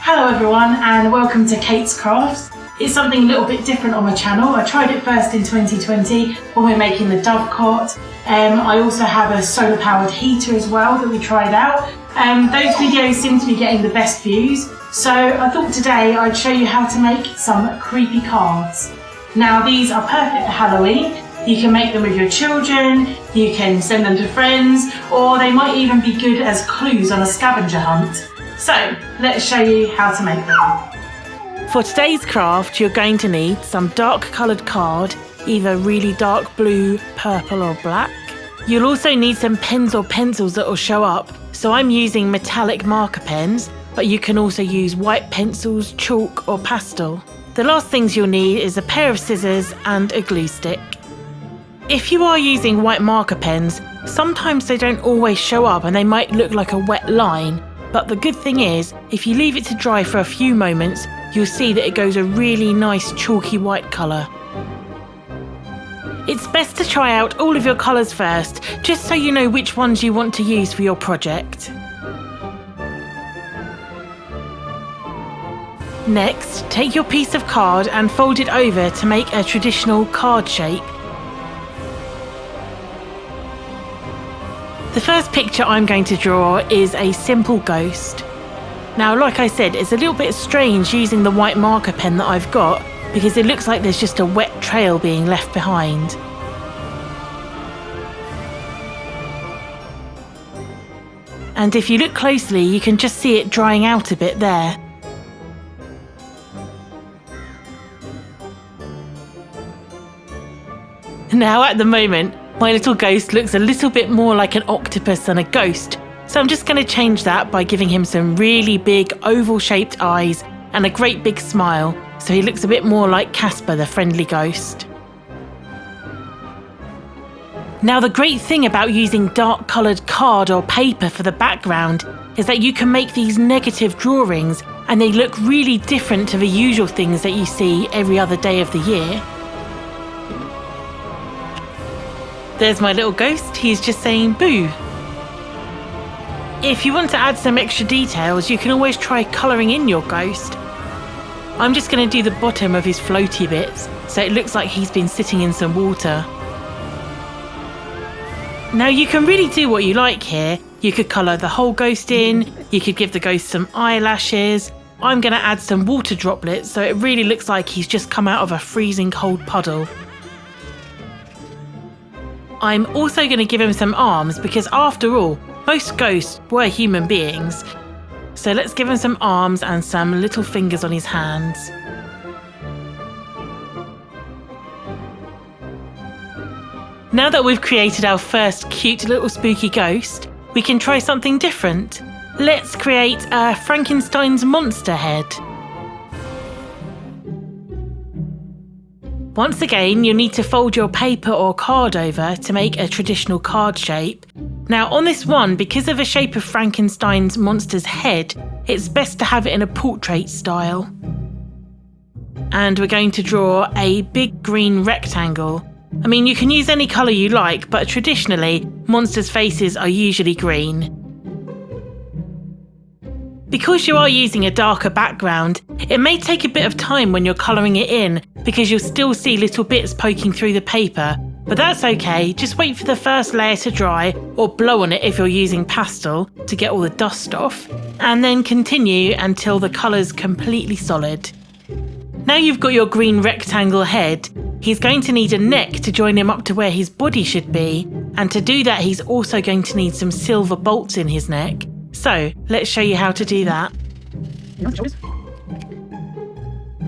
Hello everyone and welcome to Kate's Crafts. It's something a little bit different on my channel. I tried it first in 2020 when we were making the dovecot. I also have a solar powered heater as well that we tried out. Those videos seem to be getting the best views, so I thought today I'd show you how to make some creepy cards. Now these are perfect for Halloween. You can make them with your children, you can send them to friends, or they might even be good as clues on a scavenger hunt. So let's show you how to make them. For today's craft, you're going to need some dark coloured card, either really dark blue, purple or black. You'll also need some pens or pencils that will show up. So I'm using metallic marker pens, but you can also use white pencils, chalk or pastel. The last things you'll need is a pair of scissors and a glue stick. If you are using white marker pens, sometimes they don't always show up and they might look like a wet line. But the good thing is, if you leave it to dry for a few moments, you'll see that it goes a really nice chalky white colour. It's best to try out all of your colours first, just so you know which ones you want to use for your project. Next, take your piece of card and fold it over to make a traditional card shape. The first picture I'm going to draw is a simple ghost. Now, like I said, it's a little bit strange using the white marker pen that I've got because it looks like there's just a wet trail being left behind. And if you look closely, you can just see it drying out a bit there. Now, at the moment, my little ghost looks a little bit more like an octopus than a ghost, so I'm just going to change that by giving him some really big oval-shaped eyes and a great big smile, so he looks a bit more like Casper the Friendly Ghost. Now, the great thing about using dark coloured card or paper for the background is that you can make these negative drawings and they look really different to the usual things that you see every other day of the year. There's my little ghost, he's just saying boo. If you want to add some extra details, you can always try colouring in your ghost. I'm just going to do the bottom of his floaty bits, so it looks like he's been sitting in some water. Now you can really do what you like here. You could colour the whole ghost in, you could give the ghost some eyelashes. I'm going to add some water droplets, so it really looks like he's just come out of a freezing cold puddle. I'm also going to give him some arms because after all, most ghosts were human beings. So let's give him some arms and some little fingers on his hands. Now that we've created our first cute little spooky ghost, we can try something different. Let's create a Frakenstein's monster head. Once again, you'll need to fold your paper or card over to make a traditional card shape. Now on this one, because of the shape of Frankenstein's monster's head, it's best to have it in a portrait style. And we're going to draw a big green rectangle. I mean, you can use any colour you like, but traditionally, monsters' faces are usually green. Because you are using a darker background, it may take a bit of time when you're colouring it in because you'll still see little bits poking through the paper, but that's okay, just wait for the first layer to dry or blow on it if you're using pastel to get all the dust off, and then continue until the colour's completely solid. Now you've got your green rectangle head, he's going to need a neck to join him up to where his body should be, and to do that he's also going to need some silver bolts in his neck. So, let's show you how to do that.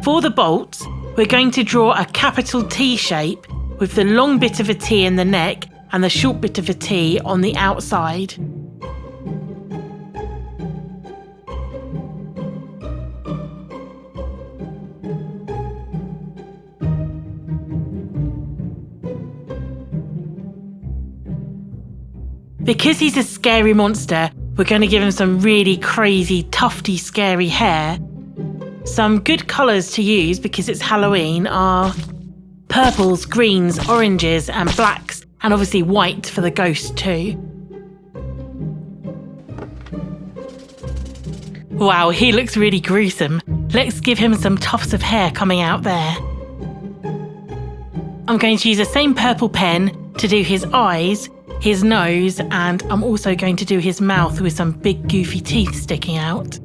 For the bolts, we're going to draw a capital T shape with the long bit of a T in the neck and the short bit of a T on the outside. Because he's a scary monster, we're going to give him some really crazy, tufty, scary hair. Some good colours to use because it's Halloween are purples, greens, oranges and blacks, and obviously white for the ghost too. Wow, he looks really gruesome. Let's give him some tufts of hair coming out there. I'm going to use the same purple pen to do his eyes, his nose, and I'm also going to do his mouth with some big goofy teeth sticking out.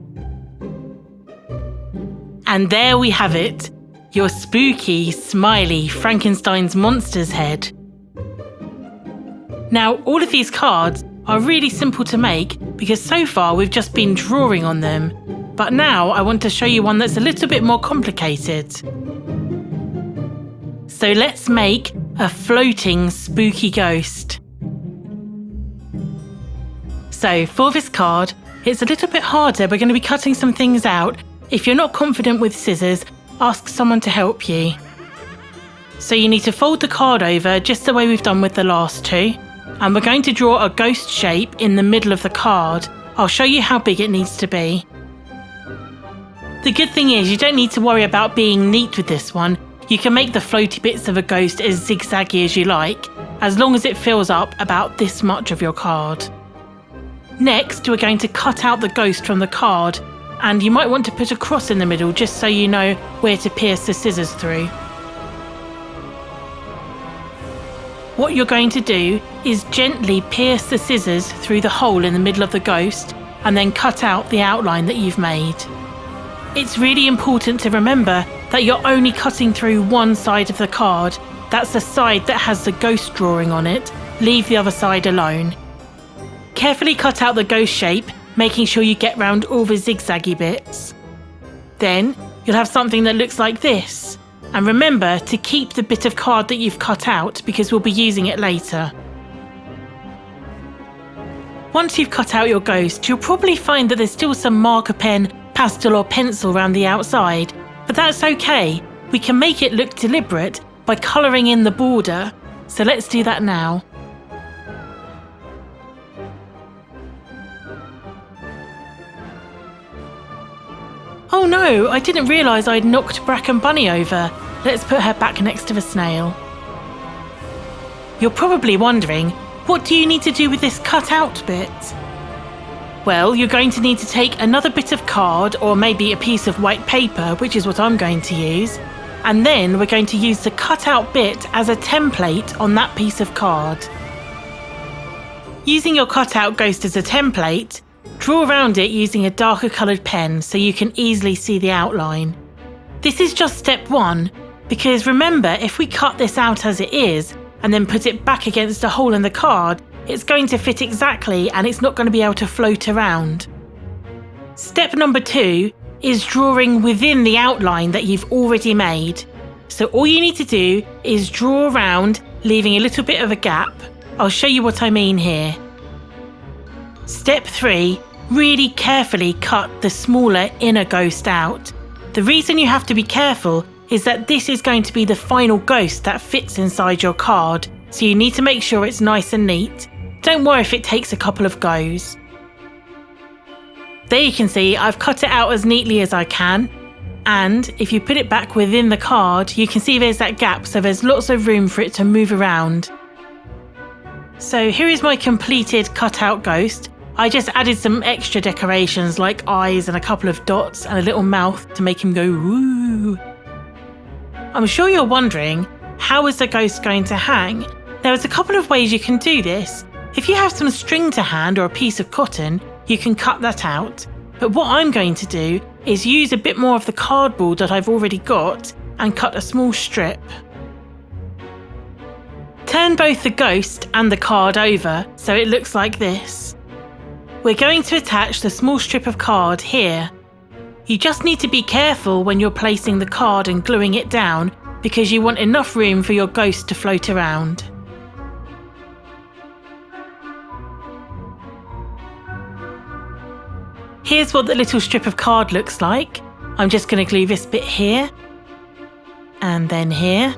And there we have it, your spooky, smiley Frankenstein's monster's head. Now, all of these cards are really simple to make because so far we've just been drawing on them. But now I want to show you one that's a little bit more complicated. So let's make a floating spooky ghost. So for this card, it's a little bit harder. We're going to be cutting some things out. If you're not confident with scissors, ask someone to help you. So you need to fold the card over just the way we've done with the last two. And we're going to draw a ghost shape in the middle of the card. I'll show you how big it needs to be. The good thing is you don't need to worry about being neat with this one. You can make the floaty bits of a ghost as zigzaggy as you like, as long as it fills up about this much of your card. Next, we're going to cut out the ghost from the card, and you might want to put a cross in the middle just so you know where to pierce the scissors through. What you're going to do is gently pierce the scissors through the hole in the middle of the ghost and then cut out the outline that you've made. It's really important to remember that you're only cutting through one side of the card. That's the side that has the ghost drawing on it. Leave the other side alone. Carefully cut out the ghost shape, making sure you get round all the zigzaggy bits. Then you'll have something that looks like this. And remember to keep the bit of card that you've cut out because we'll be using it later. Once you've cut out your ghost, you'll probably find that there's still some marker pen, pastel or pencil around the outside, but that's okay. We can make it look deliberate by colouring in the border. So let's do that now. Oh no, I didn't realise I'd knocked Bracken Bunny over. Let's put her back next to the snail. You're probably wondering, what do you need to do with this cut out bit? Well, you're going to need to take another bit of card or maybe a piece of white paper, which is what I'm going to use, and then we're going to use the cut out bit as a template on that piece of card. Using your cut out ghost as a template, draw around it using a darker coloured pen so you can easily see the outline. This is just step one, because remember, if we cut this out as it is and then put it back against a hole in the card, it's going to fit exactly and it's not going to be able to float around. Step number 2 is drawing within the outline that you've already made. So all you need to do is draw around, leaving a little bit of a gap. I'll show you what I mean here. Step 3, really carefully cut the smaller inner ghost out. The reason you have to be careful is that this is going to be the final ghost that fits inside your card, so you need to make sure it's nice and neat. Don't worry if it takes a couple of goes. There you can see I've cut it out as neatly as I can, and if you put it back within the card, you can see there's that gap, so there's lots of room for it to move around. So here is my completed cut-out ghost. I just added some extra decorations like eyes and a couple of dots and a little mouth to make him go woo. I'm sure you're wondering, how is the ghost going to hang? There's a couple of ways you can do this. If you have some string to hand or a piece of cotton, you can cut that out. But what I'm going to do is use a bit more of the cardboard that I've already got and cut a small strip. Turn both the ghost and the card over so it looks like this. We're going to attach the small strip of card here. You just need to be careful when you're placing the card and gluing it down because you want enough room for your ghost to float around. Here's what the little strip of card looks like. I'm just going to glue this bit here and then here.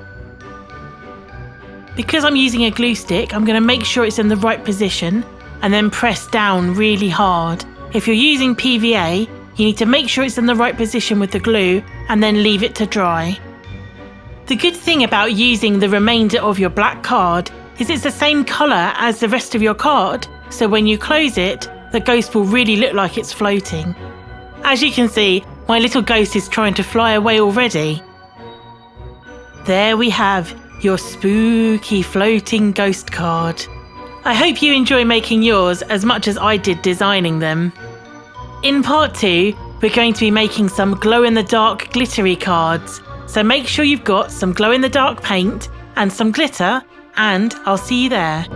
Because I'm using a glue stick, I'm going to make sure it's in the right position and then press down really hard. If you're using PVA, you need to make sure it's in the right position with the glue and then leave it to dry. The good thing about using the remainder of your black card is it's the same colour as the rest of your card, so when you close it, the ghost will really look like it's floating. As you can see, my little ghost is trying to fly away already. There we have your spooky floating ghost card. I hope you enjoy making yours as much as I did designing them. In part 2, we're going to be making some glow-in-the-dark glittery cards. So make sure you've got some glow-in-the-dark paint and some glitter, and I'll see you there.